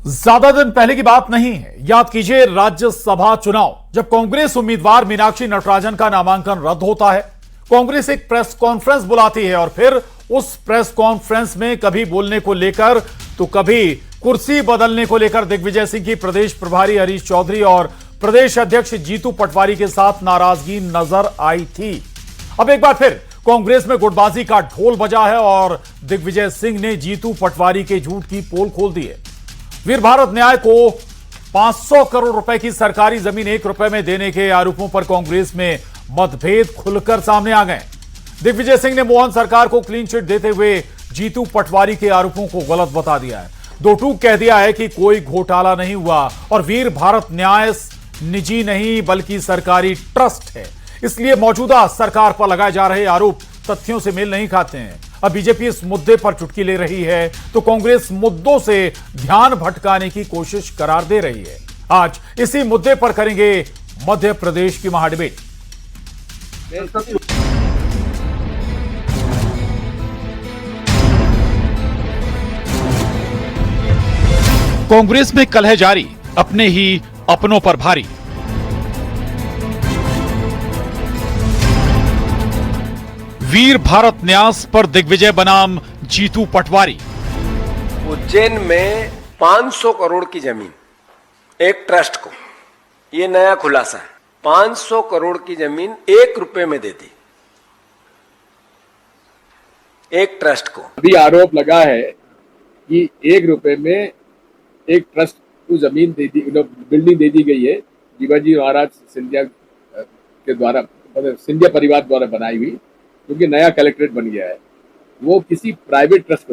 ज्यादा दिन पहले की बात नहीं है। याद कीजिए राज्यसभा चुनाव, जब कांग्रेस उम्मीदवार मीनाक्षी नटराजन का नामांकन रद्द होता है। कांग्रेस एक प्रेस कॉन्फ्रेंस बुलाती है और फिर उस प्रेस कॉन्फ्रेंस में कभी बोलने को लेकर तो कभी कुर्सी बदलने को लेकर दिग्विजय सिंह की प्रदेश प्रभारी हरीश चौधरी और प्रदेश अध्यक्ष जीतू पटवारी के साथ नाराजगी नजर आई थी। अब एक बार फिर कांग्रेस में गुटबाजी का ढोल बजा है और दिग्विजय सिंह ने जीतू पटवारी के झूठ की पोल खोल दी है। वीर भारत न्याय को 500 करोड़ रुपए की सरकारी जमीन 1 रुपए में देने के आरोपों पर कांग्रेस में मतभेद खुलकर सामने आ गए। दिग्विजय सिंह ने मोहन सरकार को क्लीन चिट देते हुए जीतू पटवारी के आरोपों को गलत बता दिया है। दो टूक कह दिया है कि कोई घोटाला नहीं हुआ और वीर भारत न्याय निजी नहीं बल्कि सरकारी ट्रस्ट है, इसलिए मौजूदा सरकार पर लगाए जा रहे आरोप तथ्यों से मेल नहीं खाते हैं। अब बीजेपी इस मुद्दे पर चुटकी ले रही है तो कांग्रेस मुद्दों से ध्यान भटकाने की कोशिश करार दे रही है। आज इसी मुद्दे पर करेंगे मध्य प्रदेश की महाडिबेट। कांग्रेस में कलह जारी, अपने ही अपनों पर भारी। वीर भारत न्यास पर दिग्विजय बनाम जीतू पटवारी। उज्जैन में 500 करोड़ की जमीन एक ट्रस्ट को, ये नया खुलासा है। 500 करोड़ की जमीन 1 रुपए में दे दी एक ट्रस्ट को। अभी आरोप लगा है कि 1 रुपए में एक ट्रस्ट को जमीन दे दी, बिल्डिंग दे दी गई है जीवाजी महाराज सिंधिया के द्वारा, मतलब सिंधिया परिवार द्वारा बनाई हुई, क्योंकि नया कलेक्ट्रेट बन गया है। वो किसी प्राइवेट ट्रस्ट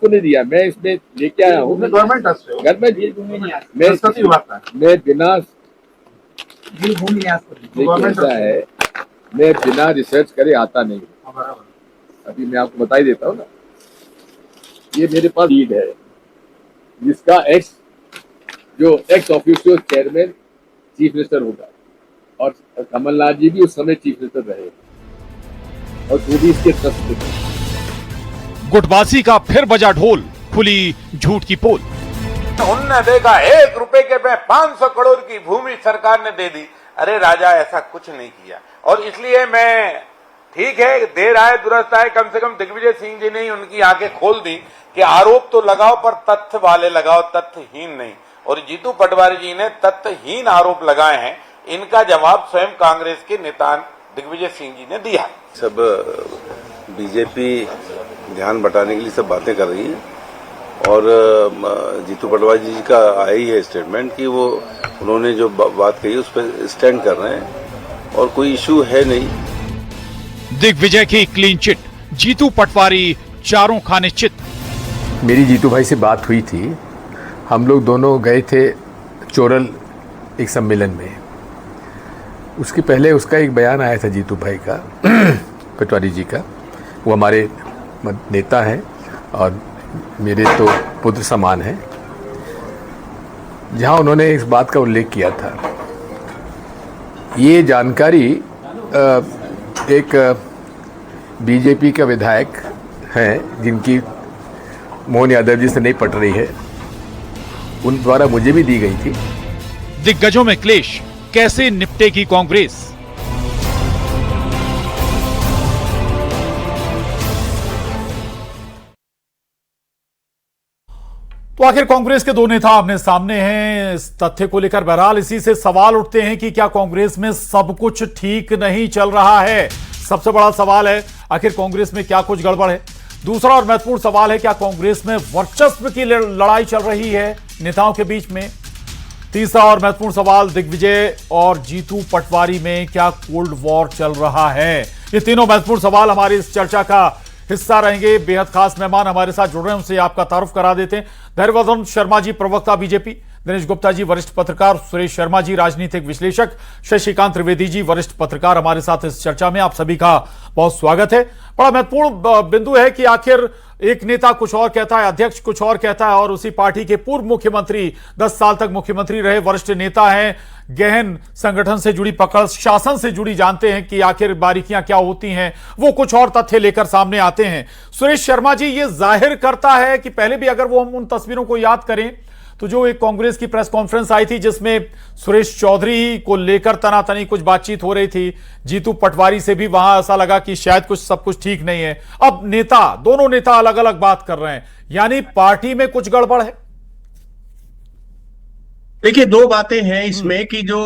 को नहीं दिया। मैं इसमें लेके आया हूँ गवर्नमेंट ट्रस्ट घर में, मैं बिना ऐसा है, मैं बिना रिसर्च करे आता नहीं। अभी मैं आपको बता ही देता हूँ ना, ये मेरे पास लीड है जिसका x official chairman chief minister होगा और कमलनाथ जी भी उस समय चीफ मिनिस्टर रहे और वो भी इसके ट्रस्ट। गुटबाजी का फिर बजा ढोल, खुली झूठ की पोल। उनने देखा 1 रुपए के में 500 करोड़ की भूमि सरकार ने दे दी। अरे राजा, ऐसा कुछ नहीं किया। और इसलिए मैं, ठीक है देर आए दुरुस्त आए, कम से कम दिग्विजय सिंह जी ने उनकी आंखें खोल दी कि आरोप तो लगाओ पर तथ्य वाले लगाओ, तथ्यहीन नहीं। और जीतू पटवारी जी ने तथ्यहीन आरोप लगाए हैं। इनका जवाब स्वयं कांग्रेस के नेता दिग्विजय सिंह जी ने दिया। सब बीजेपी ध्यान बटाने के लिए सब बातें कर रही है और जीतू पटवारी जी का आया ही है स्टेटमेंट कि वो उन्होंने जो बात कही उस पर स्टैंड कर रहे हैं और कोई इशू है नहीं। दिग्विजय की क्लीन चिट, जीतू पटवारी चारों खाने चित। मेरी जीतू भाई से बात हुई थी, हम लोग दोनों गए थे चोरल एक सम्मेलन में। उसके पहले उसका एक बयान आया था जीतू भाई का पटवारी जी का। वो हमारे नेता हैं और मेरे तो पुत्र समान हैं, जहां उन्होंने इस बात का उल्लेख किया था। ये जानकारी एक बीजेपी का विधायक हैं जिनकी मोहन यादव जी से नहीं पट रही है, उन द्वारा मुझे भी दी गई थी। दिग्गजों में क्लेश, कैसे निपटेगी कांग्रेस? तो आखिर कांग्रेस के दो नेता आमने सामने हैं इस तथ्य को लेकर। बहरहाल इसी से सवाल उठते हैं कि क्या कांग्रेस में सब कुछ ठीक नहीं चल रहा है? सबसे बड़ा सवाल है आखिर कांग्रेस में क्या कुछ गड़बड़ है। दूसरा और महत्वपूर्ण सवाल है, क्या कांग्रेस में वर्चस्व की लड़ाई चल रही है नेताओं के बीच में? तीसरा और महत्वपूर्ण सवाल, दिग्विजय और जीतू पटवारी में क्या कोल्ड वॉर चल रहा है? ये तीनों महत्वपूर्ण सवाल हमारी इस चर्चा का हिस्सा रहेंगे। बेहद खास मेहमान हमारे साथ जुड़ रहे हैं, उनसे आपका तारुफ करा देते हैं। धैर्यवर्धन शर्मा जी, प्रवक्ता बीजेपी, दिनेश गुप्ता जी, वरिष्ठ पत्रकार, सुरेश शर्मा जी, राजनीतिक विश्लेषक, शशिकांत त्रिवेदी जी, वरिष्ठ पत्रकार, हमारे साथ इस चर्चा में। आप सभी का बहुत स्वागत है। बड़ा महत्वपूर्ण बिंदु है कि आखिर एक नेता कुछ और कहता है, अध्यक्ष कुछ और कहता है और उसी पार्टी के पूर्व मुख्यमंत्री, 10 साल तक मुख्यमंत्री रहे वरिष्ठ नेता हैं, गहन संगठन से जुड़ी पकड़, शासन से जुड़ी, जानते हैं कि आखिर बारीकियां क्या होती हैं, वो कुछ और तथ्य लेकर सामने आते हैं। सुरेश शर्मा जी, ये जाहिर करता है कि पहले भी अगर वो हम उन तस्वीरों को याद करें तो जो एक कांग्रेस की प्रेस कॉन्फ्रेंस आई थी जिसमें सुरेश चौधरी को लेकर तनातनी कुछ बातचीत हो रही थी, जीतू पटवारी से भी वहां ऐसा लगा कि शायद कुछ सब कुछ ठीक नहीं है। अब दोनों नेता अलग अलग बात कर रहे हैं, यानी पार्टी में कुछ गड़बड़ है। देखिए, दो बातें हैं इसमें कि जो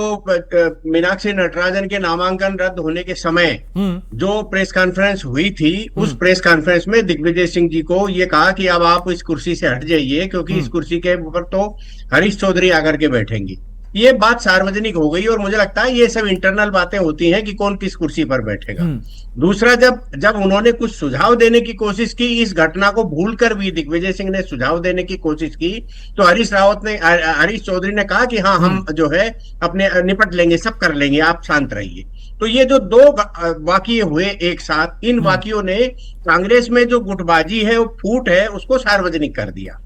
मीनाक्षी नटराजन के नामांकन रद्द होने के समय जो प्रेस कॉन्फ्रेंस हुई थी, उस प्रेस कॉन्फ्रेंस में दिग्विजय सिंह जी को ये कहा कि अब आप इस कुर्सी से हट जाइए, क्योंकि इस कुर्सी के ऊपर तो हरीश चौधरी आकर के बैठेंगी। ये बात सार्वजनिक हो गई और मुझे लगता है ये सब इंटरनल बातें होती हैं कि कौन किस कुर्सी पर बैठेगा। दूसरा, जब उन्होंने कुछ सुझाव देने की कोशिश की, इस घटना को भूलकर भी दिग्विजय सिंह ने सुझाव देने की कोशिश की, तो हरीश चौधरी ने कहा कि हाँ, हम जो है अपने निपट लेंगे, सब कर लेंगे, आप शांत रहिए। तो ये जो दो वाकये हुए एक साथ, इन वाकयों ने कांग्रेस में जो गुटबाजी है, वो फूट है, उसको सार्वजनिक कर दिया।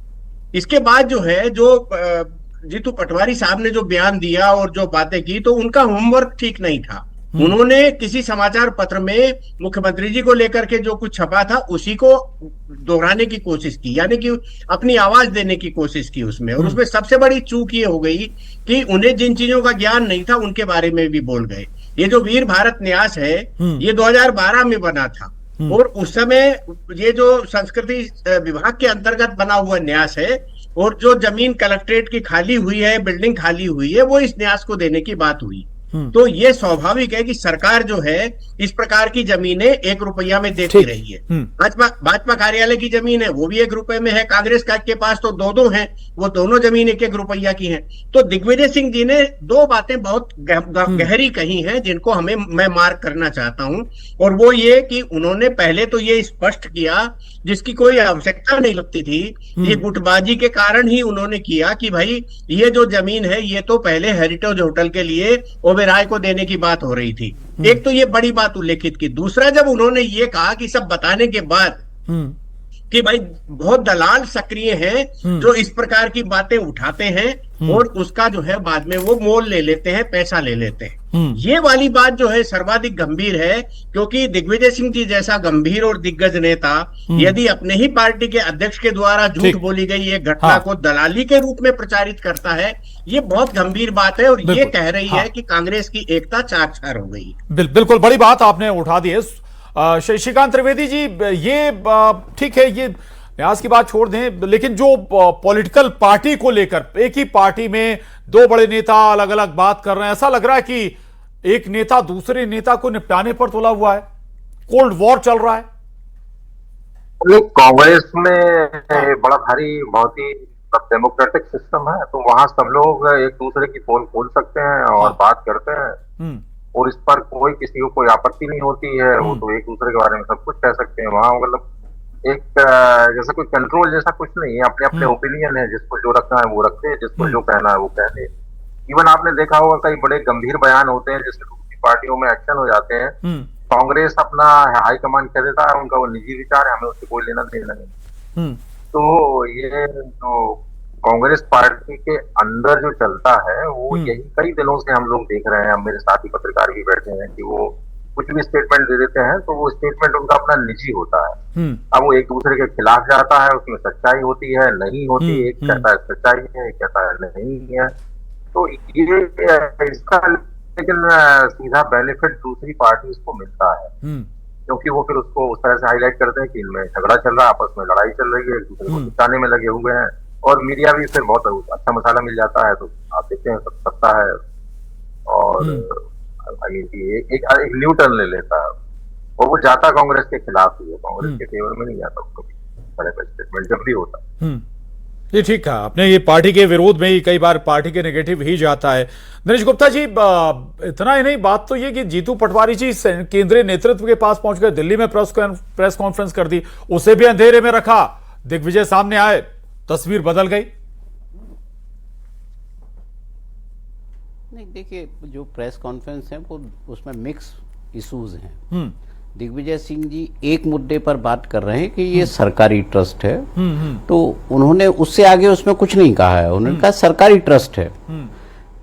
इसके बाद जो है, जो जीतू पटवारी साहब ने जो बयान दिया और जो बातें की, तो उनका होमवर्क ठीक नहीं था। उन्होंने किसी समाचार पत्र में मुख्यमंत्री जी को लेकर के जो कुछ छपा था उसी को दोहराने की कोशिश की, यानी कि अपनी आवाज देने की कोशिश की उसमें। और उसमें सबसे बड़ी चूक ये हो गई कि उन्हें जिन चीजों का ज्ञान नहीं था उनके बारे में भी बोल गए। ये जो वीर भारत न्यास है, ये 2012 में बना था और उस समय ये जो संस्कृति विभाग के अंतर्गत बना हुआ न्यास है, और जो जमीन कलेक्ट्रेट की खाली हुई है, बिल्डिंग खाली हुई है, वो इस न्यास को देने की बात हुई। तो ये स्वाभाविक है कि सरकार जो है इस प्रकार की जमीनें 1 रुपया में देती रही है। भाजपा कार्यालय की जमीन है, वो भी 1 रुपए में है। कांग्रेस के पास तो 2 हैं, वो दोनों जमीन 1-1 रुपया की हैं। तो दिग्विजय सिंह जी ने 2 बातें बहुत गहरी कही हैं, जिनको मैं मार्क करना चाहता हूं। और वो ये कि उन्होंने पहले तो ये स्पष्ट किया, जिसकी कोई आवश्यकता नहीं लगती थी, ये गुटबाजी के कारण ही उन्होंने किया कि भाई ये जो जमीन है ये तो पहले हेरिटेज होटल के लिए ओबेरॉय को देने की बात हो रही थी। एक तो ये बड़ी बात उल्लेखित की। दूसरा, जब उन्होंने ये कहा कि सब बताने के बाद कि भाई बहुत दलाल सक्रिय हैं जो इस प्रकार की बातें उठाते हैं और उसका जो है बाद में वो मोल ले लेते हैं, पैसा ले लेते हैं। ये वाली बात जो है सर्वाधिक गंभीर है, क्योंकि दिग्विजय सिंह जी जैसा गंभीर और दिग्गज नेता यदि अपने ही पार्टी के अध्यक्ष के द्वारा झूठ बोली गई एक घटना को दलाली के रूप में प्रचारित करता है, ये बहुत गंभीर बात है। और ये कह रही है कि कांग्रेस की एकता चार हो गई। बिल्कुल बड़ी बात आपने उठा दी है। शशिकांत त्रिवेदी जी, ये ठीक है, ये न्यास की बात छोड़ दें, लेकिन जो पॉलिटिकल पार्टी को लेकर एक ही पार्टी में 2 बड़े नेता अलग अलग बात कर रहे हैं, ऐसा लग रहा है कि एक नेता दूसरे नेता को निपटाने पर तुला हुआ है, कोल्ड वॉर चल रहा है। कांग्रेस में बड़ा भारी, बहुत ही डेमोक्रेटिक सिस्टम है, तो वहां सब लोग एक दूसरे की पोल खोल सकते हैं और बात करते हैं, और इस पर किसी को कोई आपत्ति नहीं होती है। वो तो एक दूसरे के बारे में सब कुछ कह सकते हैं। वहां मतलब एक जैसा कोई कंट्रोल जैसा कुछ नहीं है, अपने अपने ओपिनियन है, जिसको जो रखना है वो रखे, जिसको जो कहना है वो कह दे। इवन आपने देखा होगा कई बड़े गंभीर बयान होते हैं जिससे दूसरी पार्टियों में एक्शन हो जाते हैं। कांग्रेस अपना हाईकमान कह देता है, उनका वो निजी विचार है, हमें उससे कोई लेना देना नहीं। तो ये जो कांग्रेस पार्टी के अंदर जो चलता है वो यही कई दिनों से हम लोग देख रहे हैं। हम मेरे साथी पत्रकार भी बैठे हैं कि वो कुछ भी स्टेटमेंट दे देते हैं, तो वो स्टेटमेंट उनका अपना निजी होता है। अब वो एक दूसरे के खिलाफ जाता है, उसमें सच्चाई होती है, नहीं होती, एक कहता है सच्चाई है, एक कहता है नहीं है। तो ये इसका लेकिन सीधा बेनिफिट दूसरी पार्टी को मिलता है, क्योंकि वो फिर उसको उस तरह से हाईलाइट करते हैं कि इनमें झगड़ा चल रहा है, आपस में लड़ाई चल रही है, एक दूसरे को जिताने में लगे हुए हैं, और मीडिया भी फिर बहुत अच्छा मसाला मिल जाता है। तो आप देखते हैं सब सकता है, और एक न्यूटन ले लेता है, और वो जाता कांग्रेस के खिलाफ ही है, कांग्रेस के फेवर में नहीं जाता उसको तरह का स्टेटमेंट जब भी होता है। ये ठीक है आपने, ये पार्टी के विरोध में ही कई बार पार्टी के नेगेटिव ही जाता है। दिनेश गुप्ता जी, इतना ही नहीं, बात तो ये कि जीतू पटवारी जी केंद्रीय नेतृत्व के पास पहुंच गए, दिल्ली में प्रेस कॉन्फ्रेंस कर दी, उसे भी अंधेरे में रखा, दिग्विजय सामने आए, तस्वीर बदल गई। नहीं, देखिए, जो प्रेस कॉन्फ्रेंस है वो उसमें मिक्स इश्यूज हैं। दिग्विजय सिंह जी एक मुद्दे पर बात कर रहे हैं कि ये सरकारी ट्रस्ट है, तो उन्होंने उससे आगे उसमें कुछ नहीं कहा है। उन्होंने कहा सरकारी ट्रस्ट है,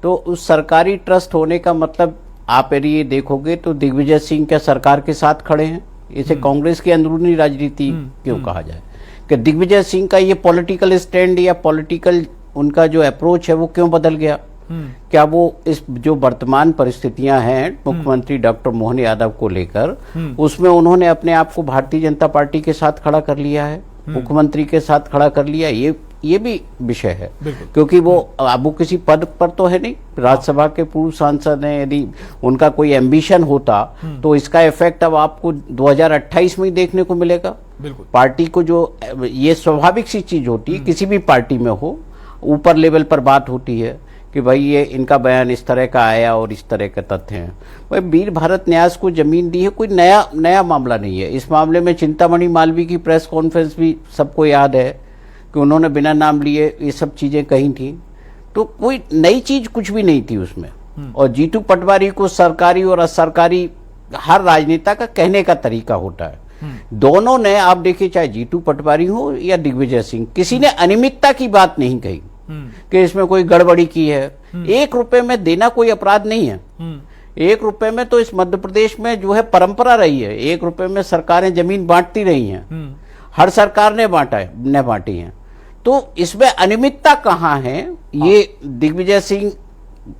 तो उस सरकारी ट्रस्ट होने का मतलब आप यदि ये देखोगे तो दिग्विजय सिंह क्या सरकार के साथ खड़े हैं? इसे कांग्रेस की अंदरूनी राजनीति क्यों कहा जाए कि दिग्विजय सिंह का ये पॉलिटिकल स्टैंड या पॉलिटिकल उनका जो अप्रोच है वो क्यों बदल गया? क्या वो इस जो वर्तमान परिस्थितियां हैं मुख्यमंत्री डॉक्टर मोहन यादव को लेकर, उसमें उन्होंने अपने आप को भारतीय जनता पार्टी के साथ खड़ा कर लिया है, मुख्यमंत्री के साथ खड़ा कर लिया? ये भी विषय है, क्योंकि वो अब वो किसी पद पर तो है नहीं, राज्यसभा के पूर्व सांसद हैं। यदि उनका कोई एम्बिशन होता तो इसका इफेक्ट अब आपको 2028 में ही देखने को मिलेगा। पार्टी को जो ये स्वाभाविक सी चीज होती है, किसी भी पार्टी में हो, ऊपर लेवल पर बात होती है कि भाई ये इनका बयान इस तरह का आया और इस तरह के तथ्य हैं। भाई वीर भारत न्यास को जमीन दी है, कोई नया मामला नहीं है। इस मामले में चिंतामणि मालवीय की प्रेस कॉन्फ्रेंस भी सबको याद है कि उन्होंने बिना नाम लिए ये सब चीजें कही थी, तो कोई नई चीज कुछ भी नहीं थी उसमें। और जीतू पटवारी को सरकारी और असरकारी हर राजनेता का कहने का तरीका होता है। दोनों ने, आप देखिए, चाहे जीतू पटवारी हो या दिग्विजय सिंह, किसी ने अनियमितता की बात नहीं कही कि इसमें कोई गड़बड़ी की है। 1 रुपए में देना कोई अपराध नहीं है। 1 रुपए में तो इस मध्य प्रदेश में जो है परंपरा रही है, 1 रुपए में सरकारें जमीन बांटती रही हैं, हर सरकार ने बांटी है। तो इसमें अनियमितता कहाँ है? ये दिग्विजय सिंह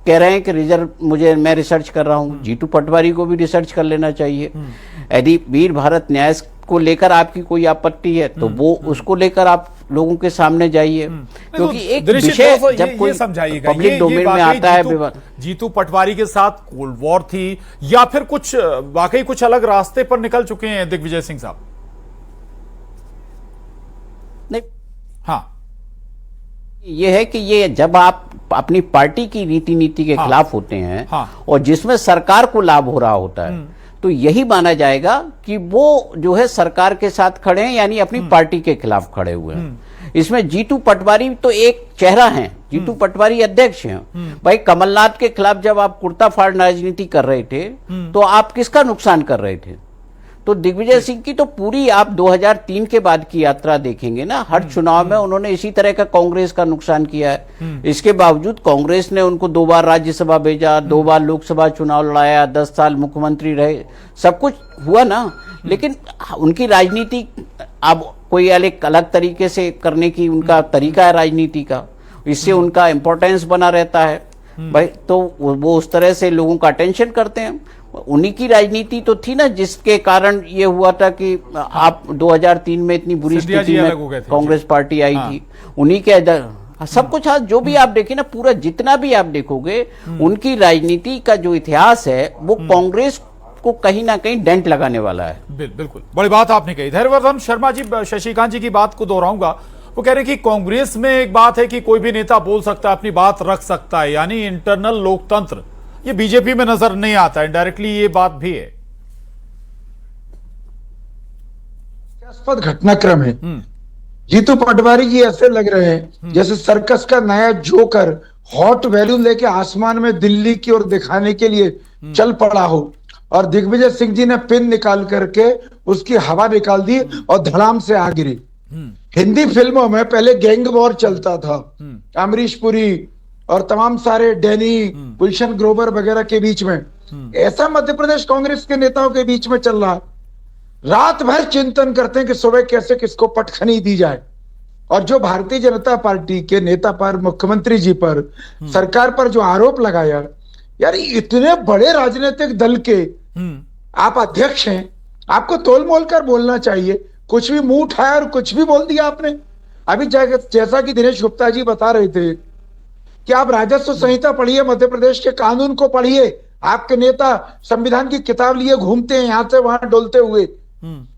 कह रहे हैं कि मैं रिसर्च कर रहा हूं। जीतू पटवारी को भी रिसर्च कर लेना चाहिए। यदि वीर भारत न्यास को लेकर आपकी कोई आपत्ति है तो वो उसको लेकर आप लोगों के सामने जाइए, क्योंकि एक विषय जब कोई पब्लिक डोमेन में आता है। जीतू पटवारी के साथ कोल्ड वॉर थी या फिर कुछ वाकई कुछ अलग रास्ते पर निकल चुके हैं दिग्विजय सिंह साहब? नहीं, हाँ, ये है कि ये जब आप अपनी पार्टी की नीति के खिलाफ होते हैं और जिसमें सरकार को लाभ हो रहा होता है, तो यही माना जाएगा कि वो जो है सरकार के साथ खड़े हैं, यानी अपनी पार्टी के खिलाफ खड़े हुए हैं। इसमें जीतू पटवारी तो एक चेहरा हैं, जीतू पटवारी अध्यक्ष हैं। भाई कमलनाथ के खिलाफ जब आप कुर्ता फाड़ राजनीति कर रहे थे तो आप किसका नुकसान कर रहे थे? तो दिग्विजय सिंह की तो पूरी आप 2003 के बाद की यात्रा देखेंगे ना, हर चुनाव में उन्होंने इसी तरह का कांग्रेस का नुकसान किया है। इसके बावजूद कांग्रेस ने उनको 2 बार राज्यसभा भेजा, 2 बार लोकसभा चुनाव लड़ाया, 10 साल मुख्यमंत्री रहे, सब कुछ हुआ ना। लेकिन उनकी राजनीति अब कोई अलग तरीके से करने की उनका तरीका है राजनीति का, इससे उनका इंपॉर्टेंस बना रहता है भाई, तो वो उस तरह से लोगों का अटेंशन करते हैं। उन्हीं की राजनीति तो थी ना जिसके कारण ये हुआ था कि आप 2003 में इतनी बुरी स्थिति में कांग्रेस पार्टी आई थी, उन्हीं के सब कुछ। आज जो भी आप देखें ना, पूरा जितना भी आप देखोगे, उनकी राजनीति का जो इतिहास है वो कांग्रेस को कहीं ना कहीं डेंट लगाने वाला है। बिल्कुल, बड़ी बात आपने कही। धैर्यवर्धन शर्मा जी, शशिकांत जी की बात को दोहराऊंगा। वो कह रहे हैं कि कांग्रेस में एक बात है कि कोई भी नेता बोल सकता है, अपनी बात रख सकता है, यानी इंटरनल लोकतंत्र। ये बीजेपी में नजर नहीं आता, इनडायरेक्टली ये बात भी है। घटनाक्रम है। जीतू पटवारी जी ऐसे लग रहे हैं जैसे सर्कस का नया जोकर हॉट वैल्यू लेके आसमान में दिल्ली की ओर दिखाने के लिए चल पड़ा हो, और दिग्विजय सिंह जी ने पिन निकाल करके उसकी हवा निकाल दी और धड़ाम से आ गिरी। हिंदी फिल्मों में पहले गैंग वॉर चलता था, अमरीश पुरी और तमाम सारे डैनी, गुलशन ग्रोवर वगैरह के बीच में, ऐसा मध्य प्रदेश कांग्रेस के नेताओं के बीच में चल रहा है। रात भर चिंतन करते हैं कि सुबह कैसे किसको पटखनी दी जाए, और जो भारतीय जनता पार्टी के नेता पर, मुख्यमंत्री जी पर, सरकार पर जो आरोप लगाया, यार इतने बड़े राजनीतिक दल के आप अध्यक्ष हैं, आपको तोल मोल कर बोलना चाहिए। कुछ भी मुंह उठाया और कुछ भी बोल दिया आपने। अभी जैसा कि दिनेश गुप्ता जी बता रहे थे कि आप राजस्व संहिता पढ़िए, मध्य प्रदेश के कानून को पढ़िए। आपके नेता संविधान की किताब लिए घूमते हैं यहां से वहां डोलते हुए।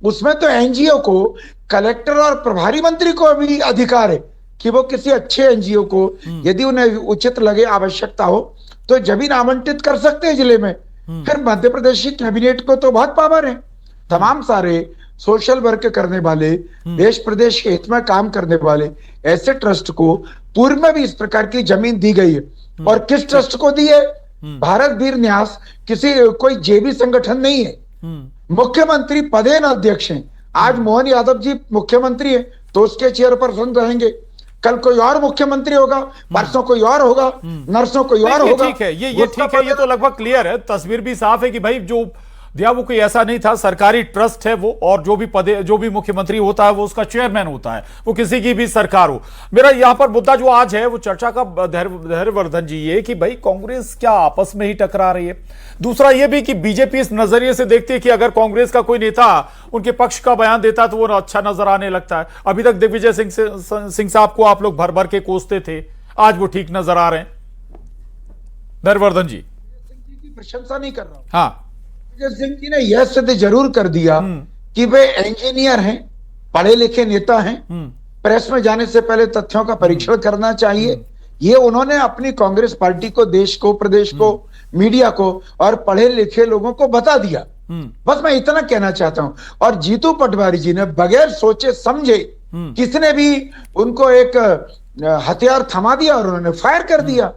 उसमें तो एनजीओ को, कलेक्टर और प्रभारी मंत्री को भी अधिकार है कि वो किसी अच्छे एनजीओ को यदि उन्हें उचित लगे, आवश्यकता हो, तो जमीन आवंटित कर सकते हैं जिले में। फिर मध्य प्रदेश की कैबिनेट को तो बहुत पावर है। तमाम सारे सोशल वर्क करने वाले, देश प्रदेश के हित में काम करने वाले ऐसे ट्रस्ट को पूर्व में भी इस प्रकार की जमीन दी गई है। और किस ट्रस्ट को दी है? भारत वीर न्यास किसी कोई जेबी संगठन नहीं है। मुख्यमंत्री पदेन अध्यक्ष हैं। आज मोहन यादव जी मुख्यमंत्री है तो उसके चेयरपर्सन रहेंगे, कल कोई और मुख्यमंत्री होगा, परसों कोई और होगा, नरसों कोई और होगा। ठीक है, ये ठीक है, ये तो लगभग क्लियर है। तस्वीर भी साफ है कि भाई जो दिया वो कोई ऐसा नहीं था, सरकारी ट्रस्ट है वो, और जो भी मुख्यमंत्री होता है वो उसका चेयरमैन होता है, वो किसी की भी सरकार हो। मेरा यहां पर मुद्दा जो आज है वो चर्चा का, धैर्यवर्धन जी, ये कि भाई कांग्रेस क्या आपस में ही टकरा रही है। दूसरा ये भी कि बीजेपी इस नजरिए से देखती है कि अगर कांग्रेस का कोई नेता उनके पक्ष का बयान देता तो वो अच्छा नजर आने लगता है। अभी तक दिग्विजय सिंह साहब को आप लोग भर भर के कोसते थे, आज वो ठीक नजर आ रहे हैं। धैर्यवर्धन जी की प्रशंसा नहीं कर रहा हूं। हाँ, दिग्विजय सिंह जी ने यह सिद्ध जरूर कर दिया कि वे इंजीनियर हैं, पढ़े लिखे नेता हैं। प्रेस में जाने से पहले तथ्यों का परीक्षण करना चाहिए। ये उन्होंने अपनी कांग्रेस पार्टी को, देश को, प्रदेश को, मीडिया को और पढ़े लिखे लोगों को बता दिया। बस मैं इतना कहना चाहता हूं। और जीतू पटवारी जी ने बगैर सोचे समझे, किसने भी उनको एक हथियार थमा दिया और उन्होंने फायर कर दिया।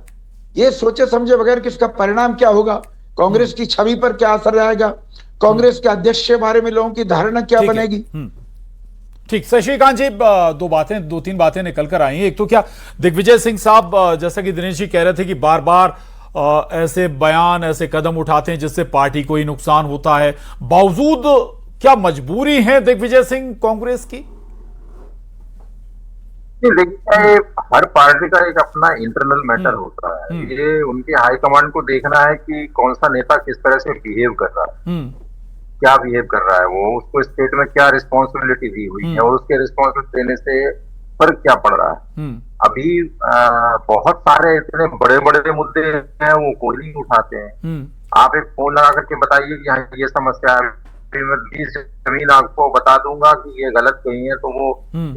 ये सोचे समझे बगैर कि इसका परिणाम क्या होगा, कांग्रेस की छवि पर क्या असर आएगा, कांग्रेस के अध्यक्ष के बारे में लोगों की धारणा क्या बनेगी। ठीक, शशिकांत जी, दो तीन बातें निकल कर आई। एक तो क्या दिग्विजय सिंह साहब, जैसा कि दिनेश जी कह रहे थे कि बार बार ऐसे बयान, ऐसे कदम उठाते हैं जिससे पार्टी को ही नुकसान होता है, बावजूद क्या मजबूरी है दिग्विजय सिंह कांग्रेस की? देखिए, हर पार्टी का एक अपना इंटरनल मैटर होता है। ये उनके हाईकमांड को देखना है कि कौन सा नेता किस तरह से बिहेव कर रहा है, क्या बिहेव कर रहा है, वो उसको स्टेट में क्या रिस्पॉन्सिबिलिटी दी हुई है और उसके रिस्पॉन्सिबिलिटी देने से फर्क क्या पड़ रहा है। अभी बहुत सारे इतने बड़े बड़े मुद्दे हैं, वो कोई नहीं उठाते हैं। आप एक फोन लगा करके बताइए कि हाँ ये समस्या है, मैं 20 जमीन आपको बता दूंगा कि ये गलत कही है, तो वो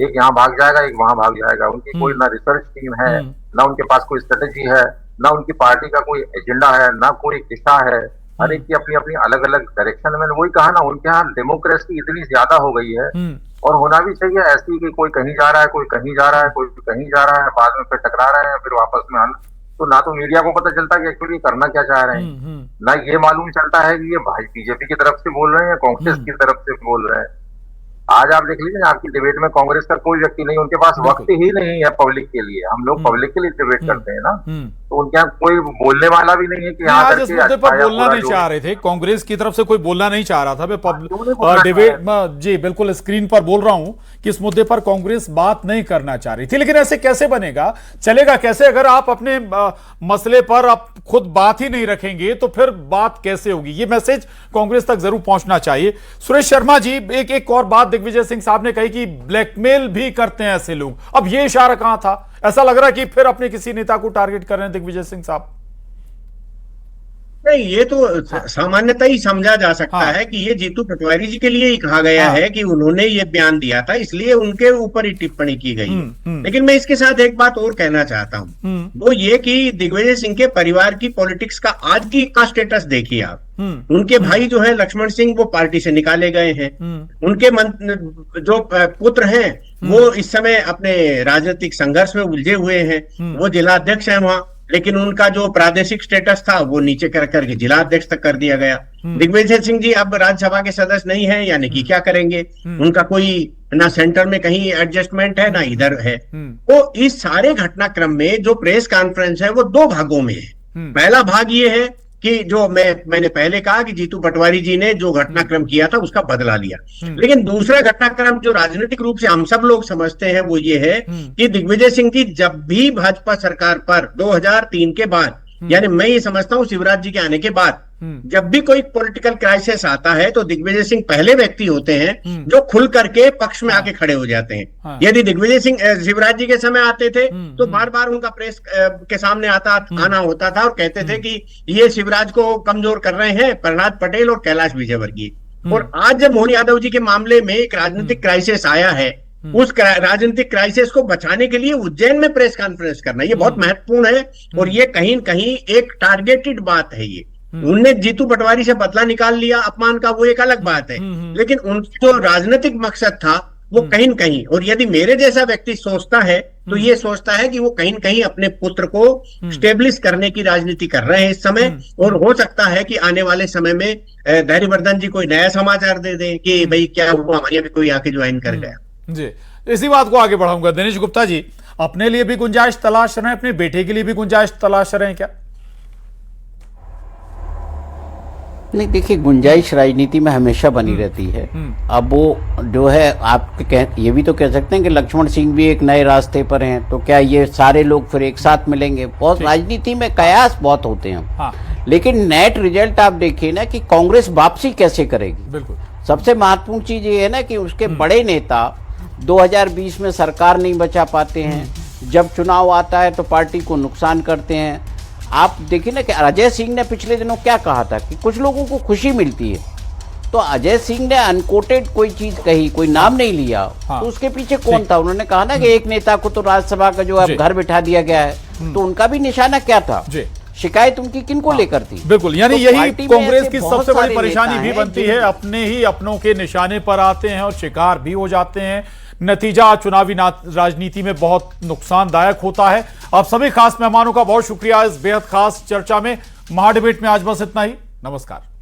एक यहाँ भाग जाएगा, एक वहां भाग जाएगा। उनकी कोई ना रिसर्च टीम है, ना उनके पास कोई स्ट्रेटेजी है, ना उनकी पार्टी का कोई एजेंडा है, ना कोई दिशा है। हर एक की अपनी अपनी अलग अलग डायरेक्शन में। वही कहा ना, उनके यहाँ डेमोक्रेसी इतनी ज्यादा हो गई है और होना भी चाहिए ऐसी कि कोई कहीं जा रहा है, कोई कहीं जा रहा है, कोई कहीं जा रहा है, बाद में फिर टकरा रहे हैं, फिर वापस में आना। तो ना तो मीडिया को पता चलता कि एक्चुअली करना क्या चाह रहे हैं, ना ये मालूम चलता है कि ये भाई बीजेपी की तरफ से बोल रहे हैं या कांग्रेस की तरफ से बोल रहे हैं। आज आप देख लीजिए, आपकी डिबेट में कांग्रेस का कोई व्यक्ति नहीं, उनके पास वक्त ही नहीं है पब्लिक के लिए। हम लोग पब्लिक के लिए डिबेट करते हैं ना, तो उनके यहाँ कोई बोलने वाला भी नहीं है कि यहाँ आज इस मुद्दे पर बोलना नहीं चाह रहे थे, कांग्रेस की तरफ से कोई बोलना नहीं चाह रहा था। मैं डिबेट में जी बिल्कुल स्क्रीन पर बोल रहा हूं कि इस मुद्दे पर कांग्रेस बात नहीं करना चाह रही थी। लेकिन ऐसे कैसे बनेगा, चलेगा कैसे? अगर आप अपने मसले पर आप खुद बात ही नहीं रखेंगे तो फिर बात कैसे होगी? ये मैसेज कांग्रेस तक जरूर पहुंचना चाहिए। सुरेश शर्मा जी, एक और बात दिग्विजय सिंह साहब ने कही कि ब्लैकमेल भी करते हैं ऐसे लोग। अब ये इशारा कहां था? ऐसा लग रहा है कि फिर अपने किसी नेता को टारगेट कर रहे हैं दिग्विजय सिंह साहब। नहीं, ये तो सामान्यतः ही समझा जा सकता है कि ये जीतू पटवारी जी के लिए ही कहा गया है कि उन्होंने ये बयान दिया था, इसलिए उनके ऊपर ही टिप्पणी की गई है। लेकिन मैं इसके साथ एक बात और कहना चाहता हूँ, वो ये कि दिग्विजय सिंह के परिवार की पॉलिटिक्स का आज का स्टेटस देखिए आप। उनके भाई जो है लक्ष्मण सिंह, वो पार्टी से निकाले गए हैं। उनके जो पुत्र हैं वो इस समय अपने राजनीतिक संघर्ष में उलझे हुए हैं, वो जिला अध्यक्ष है वहां। लेकिन उनका जो प्रादेशिक स्टेटस था वो नीचे कर करके जिला अध्यक्ष तक कर दिया गया। दिग्विजय सिंह जी अब राज्यसभा के सदस्य नहीं है, यानी कि क्या करेंगे? उनका कोई ना सेंटर में कहीं एडजस्टमेंट है, ना इधर है। तो इस सारे घटनाक्रम में जो प्रेस कॉन्फ्रेंस है वो दो भागों में है। पहला भाग ये है कि जो मैंने पहले कहा कि जीतू पटवारी जी ने जो घटनाक्रम किया था उसका बदला लिया। लेकिन दूसरा घटनाक्रम जो राजनीतिक रूप से हम सब लोग समझते हैं वो ये है कि दिग्विजय सिंह जी जब भी भाजपा सरकार पर 2003 के बाद, यानी मैं ये समझता हूँ शिवराज जी के आने के बाद, जब भी कोई पॉलिटिकल क्राइसिस आता है तो दिग्विजय सिंह पहले व्यक्ति होते हैं जो खुल करके पक्ष में आके खड़े हो जाते हैं। यदि दिग्विजय सिंह शिवराज जी के समय आते थे तो बार बार उनका प्रेस के सामने आना होता था और कहते थे कि ये शिवराज को कमजोर कर रहे हैं प्रहलाद पटेल और कैलाश विजयवर्गीय। और आज जब मोहन यादव जी के मामले में एक राजनीतिक क्राइसिस आया है, उस राजनीतिक क्राइसिस को बचाने के लिए उज्जैन में प्रेस कॉन्फ्रेंस करना ये बहुत महत्वपूर्ण है। और ये कहीं न कहीं एक टारगेटेड बात है। ये उनने जीतू पटवारी से बदला निकाल लिया अपमान का, वो एक अलग बात है। लेकिन उनका जो राजनीतिक मकसद था वो कहीं न कहीं, और यदि मेरे जैसा व्यक्ति सोचता है तो ये सोचता है कि वो कहीं न कहीं अपने पुत्र को स्टेब्लिश करने की राजनीति कर रहे हैं इस समय। और हो सकता है कि आने वाले समय में धैर्यवर्धन जी कोई नया समाचार दे दें कि भाई क्या हुआ, हमारे यहाँ भी कोई आके ज्वाइन कर गया। जी, इसी बात को आगे बढ़ाऊंगा। दिनेश गुप्ता जी, अपने लिए भी गुंजाइश तलाश रहे हैं, अपने बेटे के लिए भी गुंजाइश तलाश रहे हैं क्या? नहीं, देखिए गुंजाइश राजनीति में हमेशा बनी रहती है। अब वो जो है आप ये भी तो कह सकते हैं कि लक्ष्मण सिंह भी एक नए रास्ते पर हैं, तो क्या ये सारे लोग फिर एक साथ मिलेंगे? बहुत राजनीति में कयास बहुत होते हैं। हाँ। लेकिन नेट रिजल्ट आप देखिए ना कि कांग्रेस वापसी कैसे करेगी। बिल्कुल। सबसे महत्वपूर्ण चीज ये है ना कि उसके बड़े नेता 2020 में सरकार नहीं बचा पाते हैं, जब चुनाव आता है तो पार्टी को नुकसान करते हैं। आप देखिए ना कि अजय सिंह ने पिछले दिनों क्या कहा था कि कुछ लोगों को खुशी मिलती है, तो अजय सिंह ने अनकोटेड कोई चीज कही, कोई नाम नहीं लिया। हाँ। तो उसके पीछे कौन था? उन्होंने कहा ना कि एक नेता को तो राज्यसभा का जो अब घर बिठा दिया गया है, तो उनका भी निशाना क्या था? शिकायत उनकी किनको लेकर थी? बिल्कुल, यानी तो यही पार्टी में कांग्रेस ऐसे की बहुत सबसे बड़ी सारे परेशानी नेता भी हैं बनती है, जिन- अपने ही अपनों के निशाने पर आते हैं और शिकार भी हो जाते हैं। नतीजा चुनावी राजनीति में बहुत नुकसानदायक होता है। आप सभी खास मेहमानों का बहुत शुक्रिया इस बेहद खास चर्चा में। महाडिबेट में आज बस इतना ही। नमस्कार।